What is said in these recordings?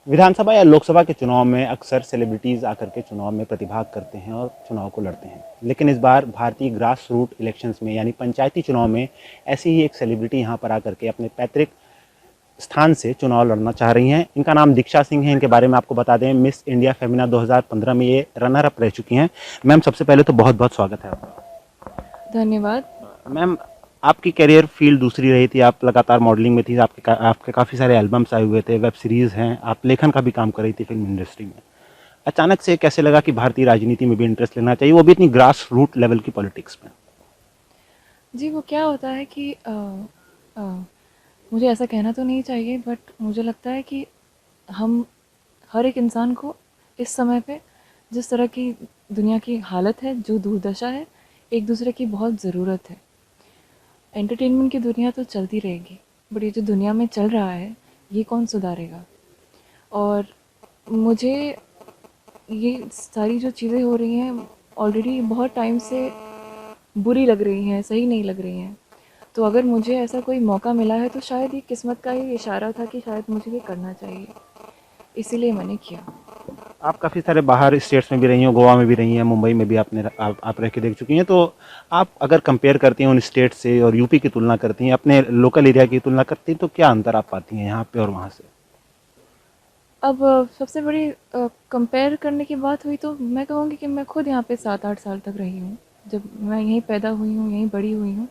विधानसभा या लोकसभा के चुनाव में अक्सर सेलिब्रिटीज़ आकर के चुनाव में प्रतिभाग करते हैं और चुनाव को लड़ते हैं, लेकिन इस बार भारतीय ग्रास रूट इलेक्शंस में यानी पंचायती चुनाव में ऐसी ही एक सेलिब्रिटी यहाँ पर आकर के अपने पैतृक स्थान से चुनाव लड़ना चाह रही हैं। इनका नाम दीक्षा सिंह है। इनके बारे में आपको बता दें, मिस इंडिया फेमिना 2015 में ये रनर अप रह चुकी हैं। मैम, सबसे पहले तो बहुत बहुत स्वागत है आपका। धन्यवाद। मैम, आपकी करियर फील्ड दूसरी रही थी, आप लगातार मॉडलिंग में थी, आपके काफ़ी सारे एल्बम्स आए हुए थे, वेब सीरीज़ हैं, आप लेखन का भी काम कर रही थी फिल्म इंडस्ट्री में। अचानक से कैसे लगा कि भारतीय राजनीति में भी इंटरेस्ट लेना चाहिए, वो भी इतनी ग्रास रूट लेवल की पॉलिटिक्स में? जी, वो क्या होता है कि अ, मुझे ऐसा कहना तो नहीं चाहिए, बट मुझे लगता है कि हम हर एक इंसान को इस समय पे जिस तरह की दुनिया की हालत है, जो दुर्दशा है, एक दूसरे की बहुत ज़रूरत है। एंटरटेनमेंट की दुनिया तो चलती रहेगी, बट ये जो दुनिया में चल रहा है, ये कौन सुधारेगा? और मुझे ये सारी जो चीज़ें हो रही हैं, ऑलरेडी बहुत टाइम से बुरी लग रही हैं, सही नहीं लग रही हैं। तो अगर मुझे ऐसा कोई मौका मिला है तो शायद ये किस्मत का ही इशारा था कि शायद मुझे ये करना चाहिए, इसीलिए मैंने किया। आप काफ़ी सारे बाहर स्टेट्स में भी रही हैं, गोवा में भी रही हैं, मुंबई में भी आप रह के देख चुकी हैं, तो आप अगर कंपेयर करती हैं उन स्टेट से और यूपी की तुलना करती हैं, अपने लोकल एरिया की तुलना करती हैं, तो क्या अंतर आप पाती हैं यहाँ पे और वहाँ से? अब सबसे बड़ी कंपेयर करने की बात हुई तो मैं कहूँगी कि मैं खुद यहाँ पे 7-8 साल तक रही हूँ। जब मैं यहीं पैदा हुई हूँ, यहीं बड़ी हुई हूँ,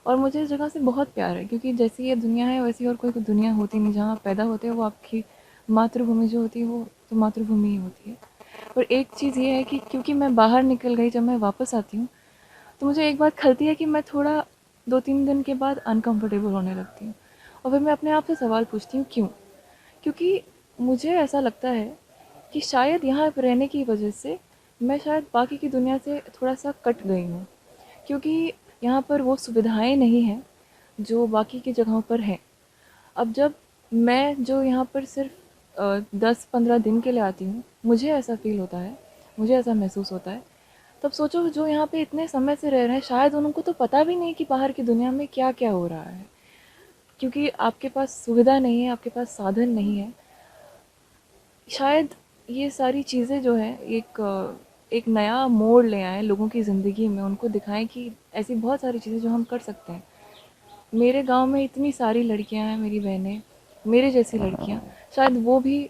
और मुझे इस जगह से बहुत प्यार है, क्योंकि जैसी ये दुनिया है वैसी और कोई दुनिया होती नहीं। जहाँ आप पैदा होते हो वो आपकी मातृभूमि जो होती है वो तो मातृभूमि ही होती है। पर एक चीज़ ये है कि क्योंकि मैं बाहर निकल गई, जब मैं वापस आती हूँ तो मुझे एक बात खलती है कि मैं थोड़ा 2-3 दिन के बाद अनकंफर्टेबल होने लगती हूँ। और फिर मैं अपने आप से सवाल पूछती हूँ क्यों? क्योंकि मुझे ऐसा लगता है कि शायद यहाँ पे रहने की वजह से मैं शायद बाकी की दुनिया से थोड़ा-सा कट गई हूँ। क्योंकि यहाँ पर वो सुविधाएँ नहीं हैं जो बाकी की जगहों पर हैं। अब जब मैं जो यहाँ पर सिर्फ़ 10-15 दिन के लिए आती हूँ, मुझे ऐसा फ़ील होता है, मुझे ऐसा महसूस होता है। तब सोचो जो यहाँ पे इतने समय से रह रहे हैं, शायद उनको तो पता भी नहीं कि बाहर की दुनिया में क्या-क्या हो रहा है। क्योंकि आपके पास सुविधा नहीं है, आपके पास साधन नहीं है। शायद ये सारी चीज़ें जो हैं एक नया मोड़ ले आएँ लोगों की ज़िंदगी में, उनको दिखाएँ कि ऐसी बहुत सारी चीज़ें जो हम कर सकते हैं। मेरे गाँव में इतनी सारी लड़कियाँ हैं, मेरी बहनें, मेरे जैसी लड़कियाँ, शायद वो भी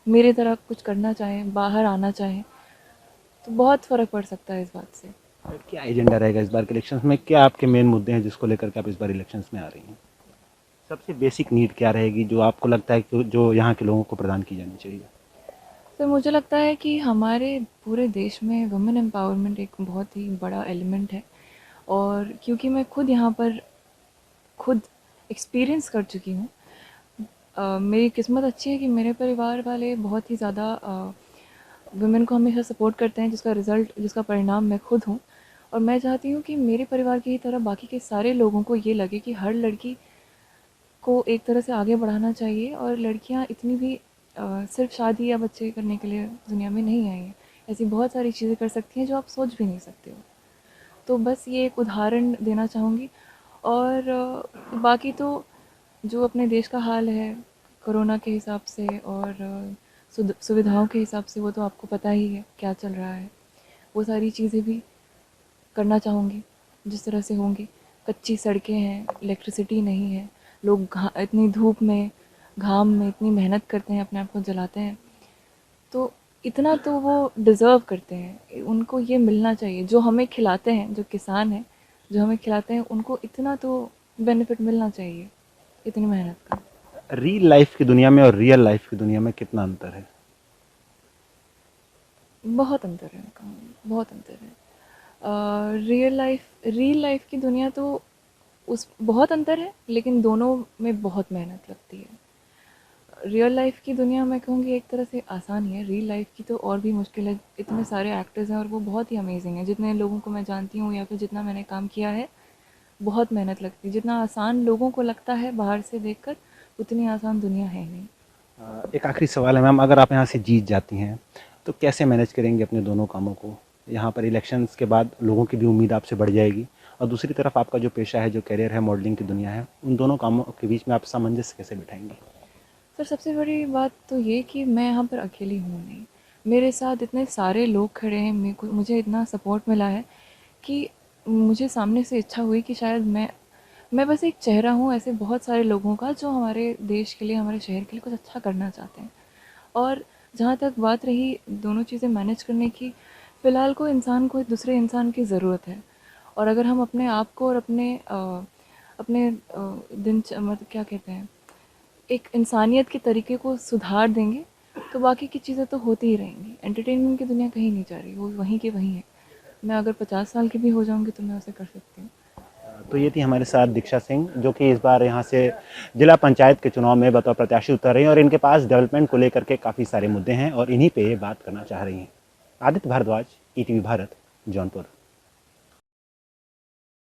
मेरी तरह कुछ करना चाहें, बाहर आना चाहें, तो बहुत फ़र्क पड़ सकता है इस बात से। क्या एजेंडा रहेगा इस बार के इलेक्शंस में? क्या आपके मेन मुद्दे हैं जिसको लेकर के आप इस बार इलेक्शंस में आ रही हैं? सबसे बेसिक नीड क्या रहेगी जो आपको लगता है कि जो यहाँ के लोगों को प्रदान की जानी चाहिए? तो मुझे लगता है कि हमारे पूरे देश में वुमेन एम्पावरमेंट एक बहुत ही बड़ा एलिमेंट है। और क्योंकि मैं खुद यहाँ पर खुद एक्सपीरियंस कर चुकी हूँ, मेरी किस्मत अच्छी है कि मेरे परिवार वाले बहुत ही ज़्यादा वुमेन को हमेशा सपोर्ट करते हैं, जिसका रिज़ल्ट, जिसका परिणाम मैं खुद हूँ। और मैं चाहती हूँ कि मेरे परिवार की ही तरह बाकी के सारे लोगों को ये लगे कि हर लड़की को एक तरह से आगे बढ़ाना चाहिए, और लड़कियां इतनी भी सिर्फ शादी या बच्चे करने के लिए दुनिया में नहीं आई हैं। ऐसी बहुत सारी चीज़ें कर सकती हैं जो आप सोच भी नहीं सकते हो। तो बस ये एक उदाहरण देना चाहूँगी। और बाकी तो जो अपने देश का हाल है कोरोना के हिसाब से और सुविधाओं के हिसाब से, वो तो आपको पता ही है क्या चल रहा है। वो सारी चीज़ें भी करना चाहूँगी जिस तरह से होंगी। कच्ची सड़कें हैं, इलेक्ट्रिसिटी नहीं है, लोग इतनी धूप में, घाम में इतनी मेहनत करते हैं, अपने आप को जलाते हैं। तो इतना तो वो डिज़र्व करते हैं, उनको ये मिलना चाहिए। जो हमें खिलाते हैं, जो किसान हैं, जो हमें खिलाते हैं, उनको इतना तो बेनिफिट मिलना चाहिए, इतनी मेहनत का। रियल लाइफ की दुनिया में और रियल लाइफ की दुनिया में कितना अंतर है? बहुत अंतर है, मैं कहूँगी बहुत अंतर है। रियल लाइफ की दुनिया तो उस बहुत अंतर है, लेकिन दोनों में बहुत मेहनत लगती है। रियल लाइफ की दुनिया मैं कहूँगी एक तरह से आसान ही है, रियल लाइफ की तो और भी मुश्किल है। इतने सारे एक्टर्स हैं और वो बहुत ही अमेजिंग है। जितने लोगों को मैं जानती हूँ या फिर जितना मैंने काम किया है, बहुत मेहनत लगती है। जितना आसान लोगों को लगता है बाहर से देखकर, उतनी आसान दुनिया है नहीं। एक आखिरी सवाल है मैम, अगर आप यहाँ से जीत जाती हैं तो कैसे मैनेज करेंगे अपने दोनों कामों को? यहाँ पर इलेक्शंस के बाद लोगों की भी उम्मीद आपसे बढ़ जाएगी, और दूसरी तरफ आपका जो पेशा है, जो करियर है, मॉडलिंग की दुनिया है, उन दोनों कामों के बीच में आप सामंजस्य कैसे बिठाएंगी? सर सबसे बड़ी बात तो ये कि मैं यहाँ पर अकेली हूँ नहीं, मेरे साथ इतने सारे लोग खड़े हैं, मेरे को मुझे इतना सपोर्ट मिला है कि मुझे सामने से इच्छा हुई कि शायद मैं बस एक चेहरा हूँ ऐसे बहुत सारे लोगों का जो हमारे देश के लिए, हमारे शहर के लिए कुछ अच्छा करना चाहते हैं। और जहाँ तक बात रही दोनों चीज़ें मैनेज करने की, फ़िलहाल को इंसान को एक दूसरे इंसान की ज़रूरत है। और अगर हम अपने आप को और अपने मतलब क्या कहते हैं, एक इंसानियत के तरीके को सुधार देंगे तो बाकी की चीज़ें तो होती ही रहेंगी। एंटरटेनमेंट की दुनिया कहीं नहीं जा रही, वो वहीं के वहीं है। मैं अगर 50 साल की भी हो जाऊंगी तो मैं उसे कर सकती हूँ। तो ये थी हमारे साथ दीक्षा सिंह, जो कि इस बार यहाँ से जिला पंचायत के चुनाव में बतौर प्रत्याशी उतर रही हैं, और इनके पास डेवलपमेंट को लेकर के काफ़ी सारे मुद्दे हैं और इन्हीं पे ये बात करना चाह रही हैं। आदित्य भारद्वाज, ईटीवी भारत, जौनपुर।